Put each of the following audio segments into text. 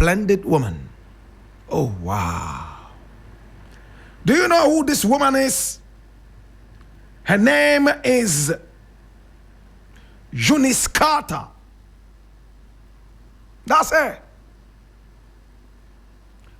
splendid woman. Oh, wow. Do you know who this woman is? Her name is Eunice Carter. That's her.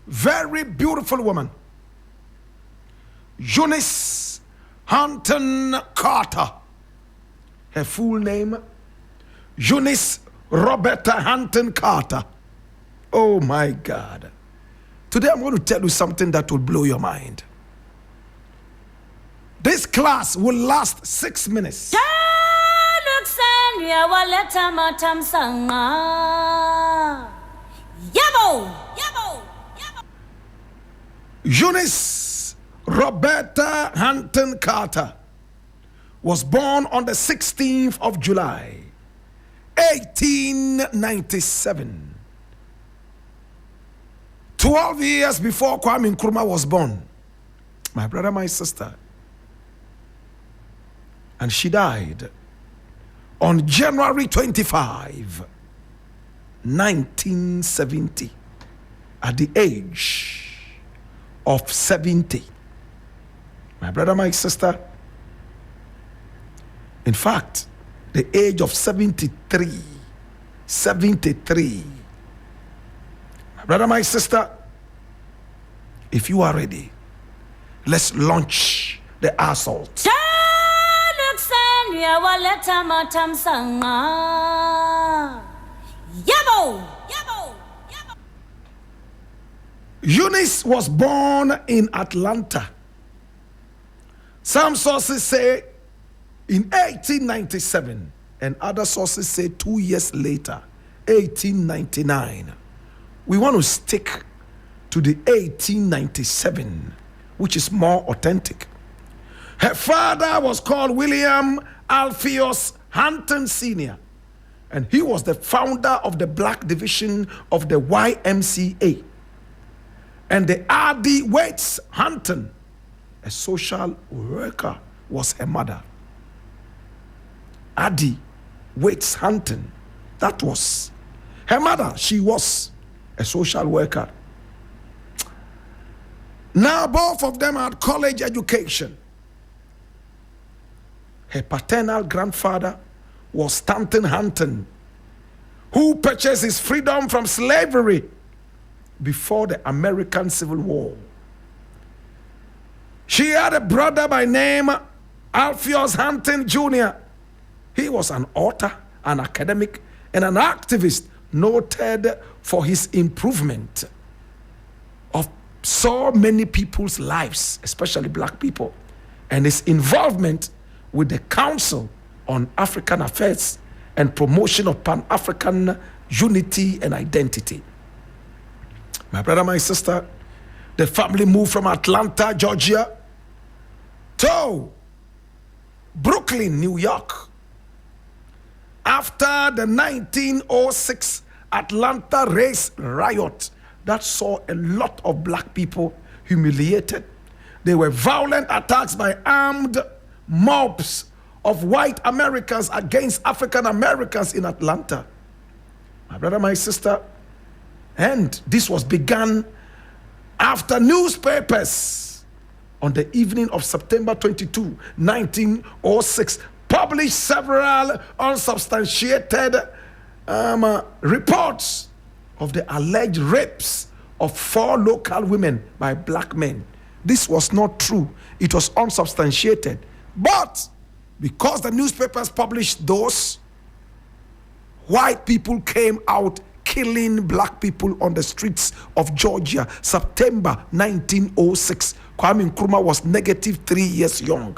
Very beautiful woman. Eunice Hampton Carter. Her full name, Eunice Roberta Hampton Carter. Oh my God. Today I'm going to tell you something that will blow your mind. This class will last 6 minutes. Eunice Roberta Hampton Carter was born on the 16th of July, 1897. 12 years before Kwame Nkrumah was born. My brother, my sister. And she died on January 25, 1970, at the age of 70. My brother, my sister. In fact, the age of 73. 73. My brother, my sister, if you are ready, let's launch the assault. Eunice was born in Atlanta. Some sources say in 1897, and other sources say 2 years later, 1899. We want to stick to the 1897, which is more authentic. Her father was called William Alpheus Hampton Sr., and he was the founder of the black division of the YMCA. And the R.D. Waits Hampton, a social worker, was her mother. R.D. Waits Hampton, that was her mother. She was a social worker. Now both of them had college education. Her paternal grandfather was Stanton Hampton, who purchased his freedom from slavery before the American Civil War. She had a brother by name Alpheus Hampton Jr. He was an author, an academic, and an activist noted for his improvement of so many people's lives, especially black people, and his involvement with the Council on African Affairs and promotion of Pan-African unity and identity. My brother, my sister, the family moved from Atlanta, Georgia, to Brooklyn, New York, after the 1906 Atlanta race riot that saw a lot of black people humiliated. There were violent attacks by armed mobs of white Americans against African Americans in Atlanta. My brother, my sister, and this was begun after newspapers on the evening of September 22, 1906, published several unsubstantiated reports of the alleged rapes of 4 local women by black men. This was not true. It was unsubstantiated. But because the newspapers published those, white people came out killing black people on the streets of Georgia, September 1906. Kwame Nkrumah was -3 years young.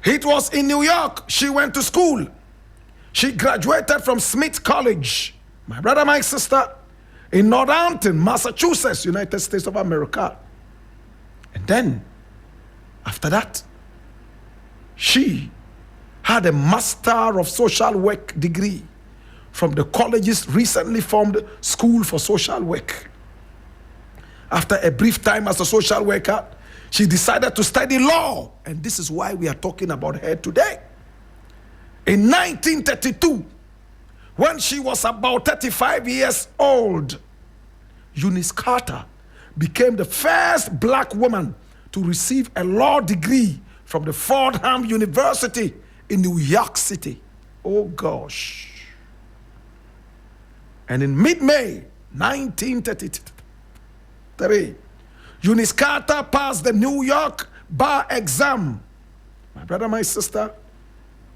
It was in New York she went to school. She graduated from Smith College, my brother, my sister, in Northampton, Massachusetts, United States of America. And then, after that, she had a Master of Social Work degree from the college's recently formed School for Social Work. After a brief time as a social worker, she decided to study law, and this is why we are talking about her today. In 1932, When she was about 35 years old, Eunice Carter became the first black woman to receive a law degree from the Fordham University in New York City. Oh gosh. And in mid-May 1933, Eunice Carter passed the New York bar exam. My brother, my sister,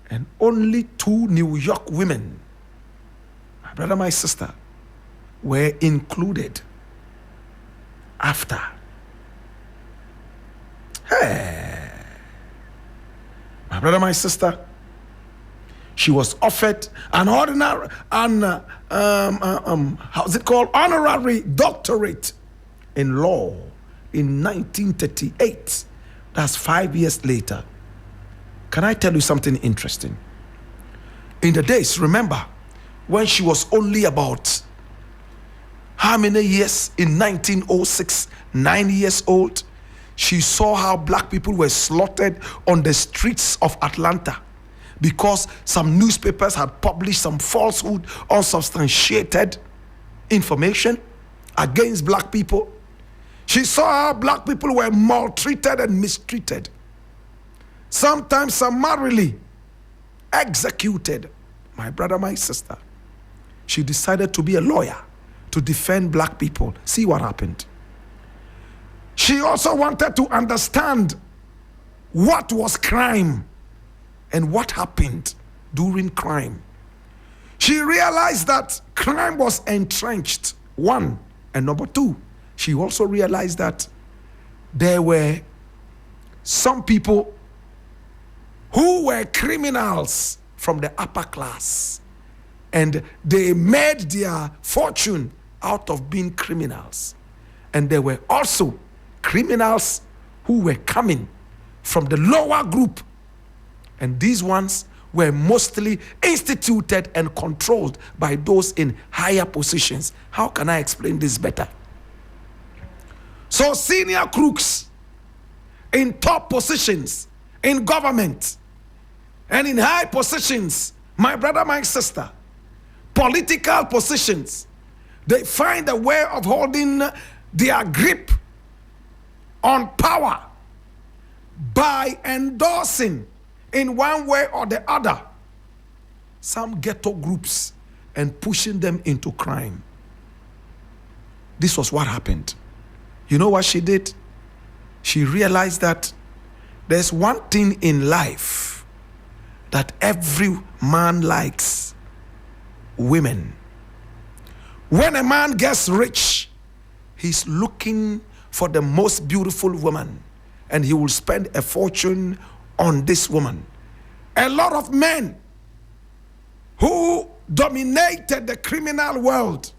and only 2 New York women, my brother, my sister, were included after. Hey, my brother, my sister, she was offered an ordinary, how's it called? Honorary doctorate in law in 1938. That's 5 years later. Can I tell you something interesting? In the days, remember, when she was only about how many years? In 1906, 9 years old, she saw how black people were slaughtered on the streets of Atlanta because some newspapers had published some falsehood, unsubstantiated information against black people. She saw how black people were maltreated and mistreated, sometimes summarily executed. My brother, my sister, she decided to be a lawyer to defend black people. See what happened. She also wanted to understand what was crime and what happened during crime. She realized that crime was entrenched, 1. And number 2, she also realized that there were some people who were criminals from the upper class, and they made their fortune out of being criminals. And there were also criminals who were coming from the lower group, and these ones were mostly instituted and controlled by those in higher positions. How can I explain this better? So senior crooks in top positions in government and in high positions, my brother, my sister, political positions, they find a way of holding their grip on power by endorsing in one way or the other some ghetto groups and pushing them into crime. This was what happened. You know what she did? She realized that there's one thing in life that every man likes: women. When a man gets rich, he's looking for the most beautiful woman, and he will spend a fortune on this woman. A lot of men who dominated the criminal world,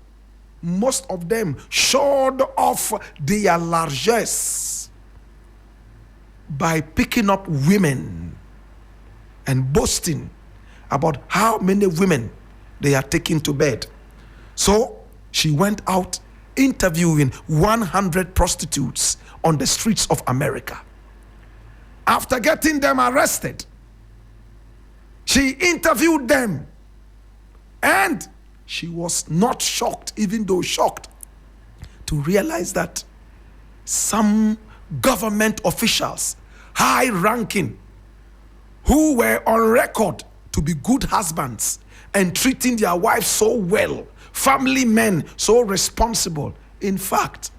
most of them showed off their largesse by picking up women and boasting about how many women they are taking to bed. So she went out interviewing 100 prostitutes on the streets of America. After getting them arrested, she interviewed them, and she was not shocked, even though shocked, to realize that some government officials, high-ranking, who were on record to be good husbands and treating their wives so well, family men so responsible, in fact,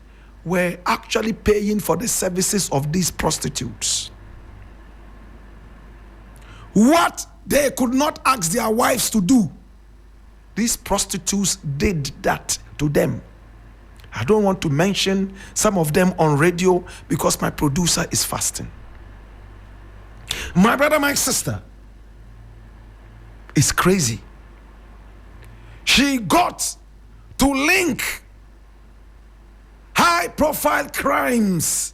were actually paying for the services of these prostitutes. What they could not ask their wives to do, these prostitutes did that to them. I don't want to mention some of them on radio because my producer is fasting. My brother, my sister, it's crazy. She got to link high-profile crimes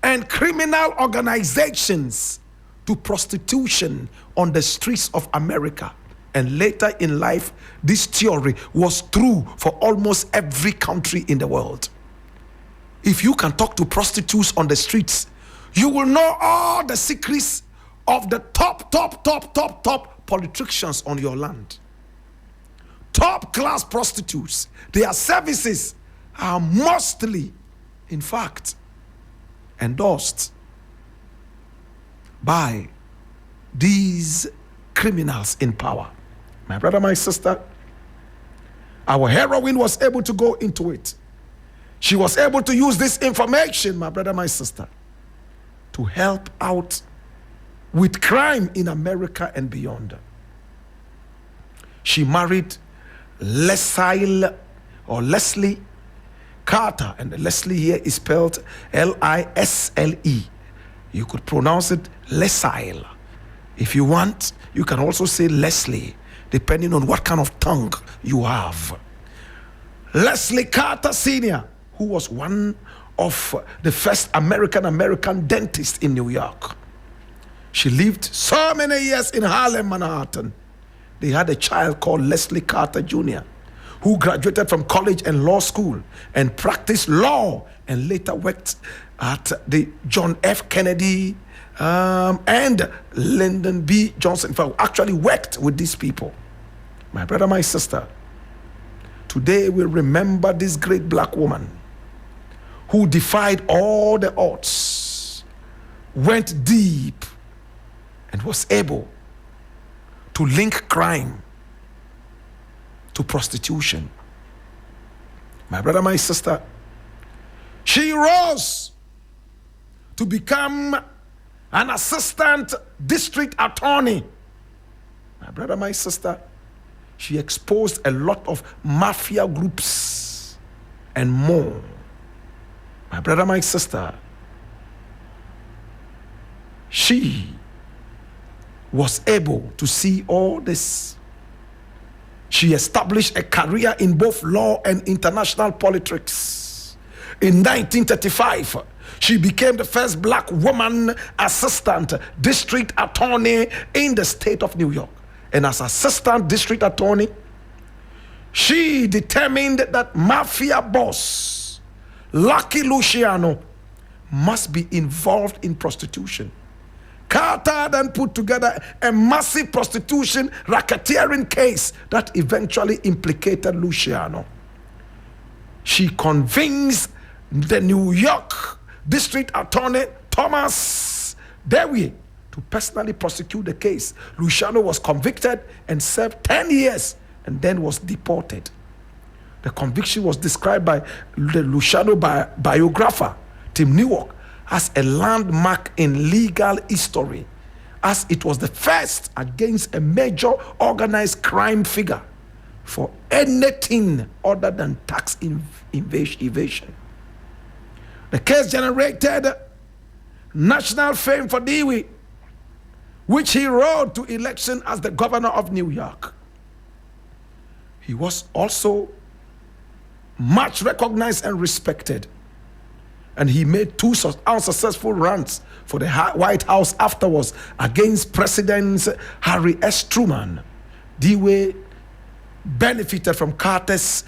and criminal organizations to prostitution on the streets of America. And later in life, this theory was true for almost every country in the world. If you can talk to prostitutes on the streets, you will know all the secrets of the top politicians on your land. top class prostitutes. Their services are mostly, in fact, endorsed by these criminals in power. My brother, my sister, our heroine was able to go into it. She was able to use this information, my brother, my sister, to help out with crime in America and beyond. She married Leslie Carter, and Leslie here is spelled Lisle. You could pronounce it Lesile. If you want, you can also say Leslie, depending on what kind of tongue you have. Leslie Carter Sr., who was one of the first American dentists in New York. She lived so many years in Harlem, Manhattan. They had a child called Leslie Carter Jr., who graduated from college and law school and practiced law and later worked at the John F. Kennedy and Lyndon B. Johnson. Actually worked with these people. My brother, my sister, today we remember this great black woman who defied all the odds, went deep, and was able to link crime to prostitution. My brother, my sister, she rose to become an assistant district attorney. My brother, my sister, she exposed a lot of mafia groups and more. My brother, my sister, she was able to see all this. She established a career in both law and international politics. In 1935, she became the first black woman assistant district attorney in the state of New York. And as assistant district attorney, she determined that mafia boss Lucky Luciano must be involved in prostitution. Carter then put together a massive prostitution racketeering case that eventually implicated Luciano. She convinced the New York District Attorney Thomas Dewey to personally prosecute the case. Luciano was convicted and served 10 years and then was deported. The conviction was described by the Luciano biographer Tim Newark as a landmark in legal history, as it was the first against a major organized crime figure for anything other than tax evasion. The case generated national fame for Dewey, which he rode to election as the governor of New York. He was also much recognized and respected. And he made 2 unsuccessful runs for the White House afterwards against President Harry S. Truman. Dewey benefited from Carter's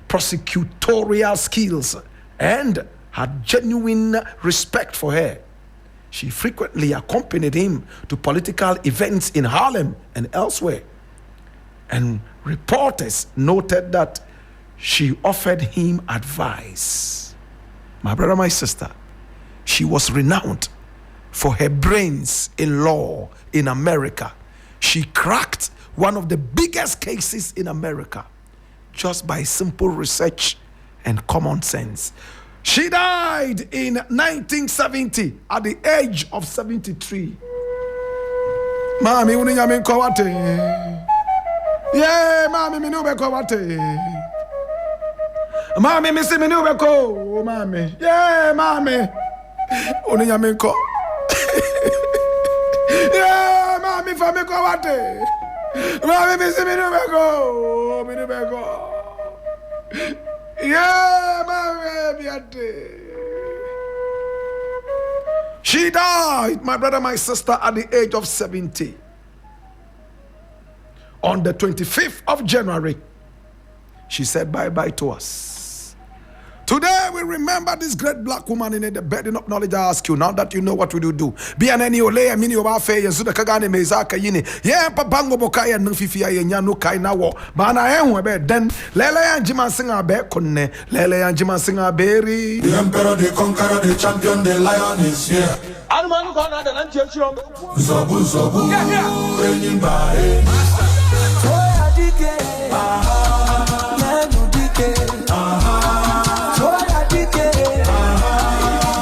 prosecutorial skills and had genuine respect for her. She frequently accompanied him to political events in Harlem and elsewhere. And reporters noted that she offered him advice. My brother, my sister, she was renowned for her brains in law in America. She cracked one of the biggest cases in America just by simple research and common sense. She died in 1970 at the age of 73. Mami, uninyame kowate. Yeah, mami, minube kowate. Mami, missy me new beko, mami. Yeah, mami. Uninyame ko. Yeah, mami, for me kowate. Mami, missy me new beko, me new beko. Yeah, mami, biate. She died, my brother, my sister, at the age of 70. On the 25th of January, she said bye-bye to us. Today we remember this great black woman in the burden of knowledge. I ask you, now that you know what will you do? Be an any ole a mini of our fair and Suda Kagane Mezaka Yini. Yeah, Pabango Bokaya no Fifia Yano Kaina war. Bana Enwebe, then Lele and Jima Singer Bear Conne, Lele and Jima Singer Berry. The Emperor, the Conqueror, the Champion, the Lion is here. I'm one corner, the Lanchon. Zobu, Zobu,